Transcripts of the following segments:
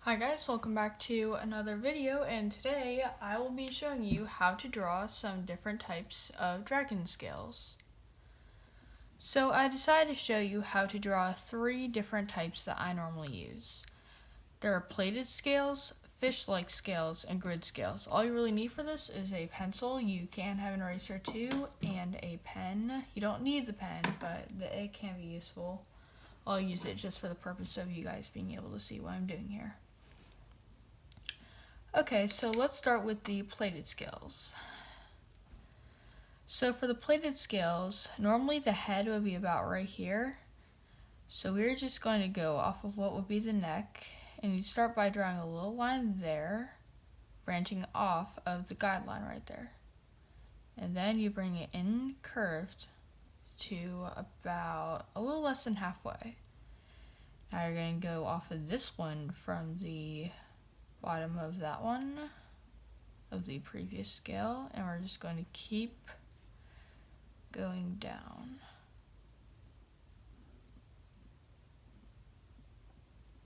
Hi guys, welcome back to another video, and today I will be showing you how to draw some different types of dragon scales. So I decided to show you how to draw 3 different types that I normally use. There are plated scales, fish-like scales, and grid scales. All you really need for this is a pencil. You can have an eraser too, and a pen. You don't need the pen, but it can be useful. I'll use it just for the purpose of you guys being able to see what I'm doing here. Okay, so let's start with the plated scales. So for the plated scales, normally the head would be about right here. So we're just going to go off of what would be the neck, and you start by drawing a little line there, branching off of the guideline right there. And then you bring it in curved to about a little less than halfway. Now you're going to go off of this one from the bottom of that one of the previous scale, and we're just going to keep going down.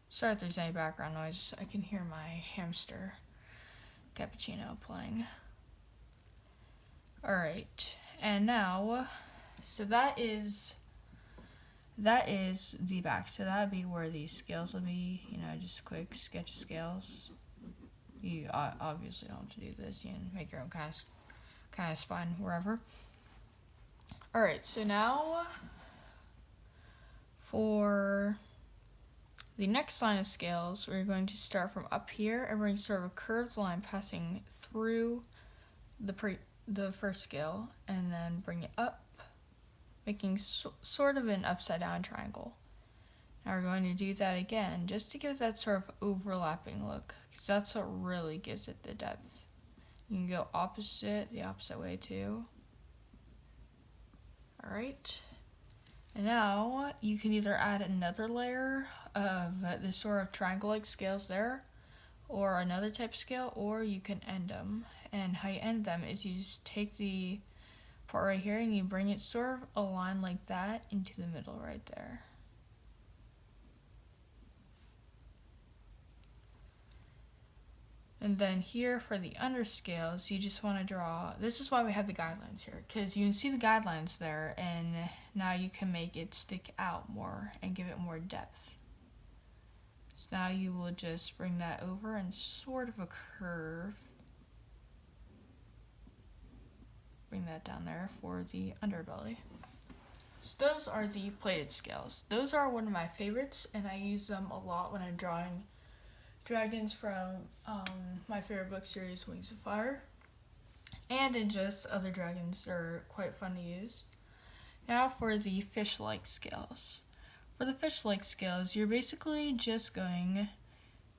Sorry if there's any background noise. I can hear my hamster cappuccino playing. Alright, and now, so that is the back. So that would be where these scales will be, just quick sketch of scales. You obviously don't have to do this. You can make your own kind of spine wherever. Alright, so now for the next line of scales, we're going to start from up here and bring sort of a curved line passing through the first scale, and then bring it up, making sort of an upside down triangle. Now we're going to do that again, just to give that sort of overlapping look, because that's what really gives it the depth. You can go the opposite way too. Alright, and now you can either add another layer of this sort of triangle-like scales there, or another type of scale, or you can end them. And how you end them is you just take the part right here and you bring it sort of a line like that into the middle right there. And then here for the underscales, you just want to draw, this is why we have the guidelines here, because you can see the guidelines there, and now you can make it stick out more and give it more depth. So now you will just bring that over and sort of a curve. Bring that down there for the underbelly. So those are the plated scales. Those are one of my favorites, and I use them a lot when I'm drawing dragons from my favorite book series, Wings of Fire, and in just other dragons. They're quite fun to use. Now for the fish-like scales. For the fish-like scales, you're basically just going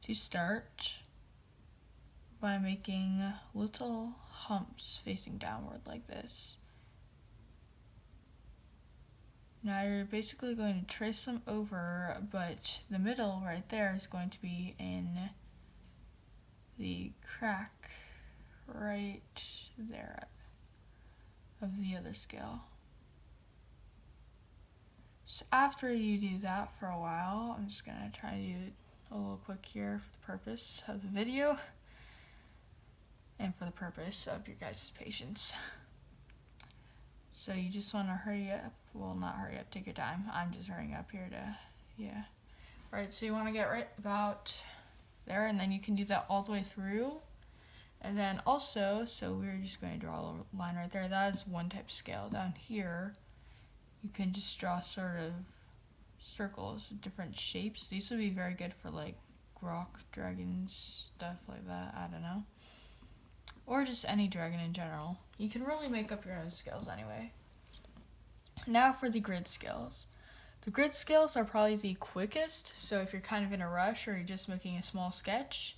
to start by making little humps facing downward like this. Now you're basically going to trace them over, but the middle right there is going to be in the crack right there of the other scale. So after you do that for a while, I'm just going to try to do it a little quick here for the purpose of the video and for the purpose of your guys' patience. So you just want to hurry up. Well, not hurry up, take your time. I'm just hurrying up here yeah. Alright, so you want to get right about there, and then you can do that all the way through. And then also, so we're just going to draw a little line right there. That is one type of scale. Down here, you can just draw sort of circles, different shapes. These would be very good for like rock dragons, stuff like that. I don't know. Or just any dragon in general. You can really make up your own scales anyway. Now for the grid scales. The grid scales are probably the quickest, so if you're kind of in a rush or you're just making a small sketch,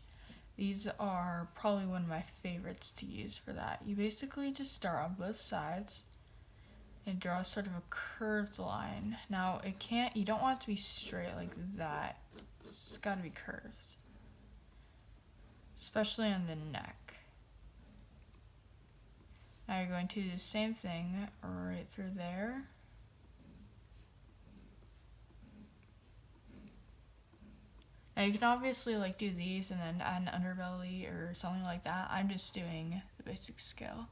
these are probably one of my favorites to use for that. You basically just start on both sides and draw sort of a curved line. Now you don't want it to be straight like that. It's got to be curved, especially on the neck. Now you're going to do the same thing right through there. Now you can obviously like do these and then add an underbelly or something like that. I'm just doing the basic scale.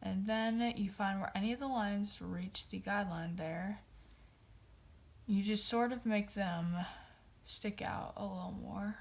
And then you find where any of the lines reach the guideline there. You just sort of make them stick out a little more.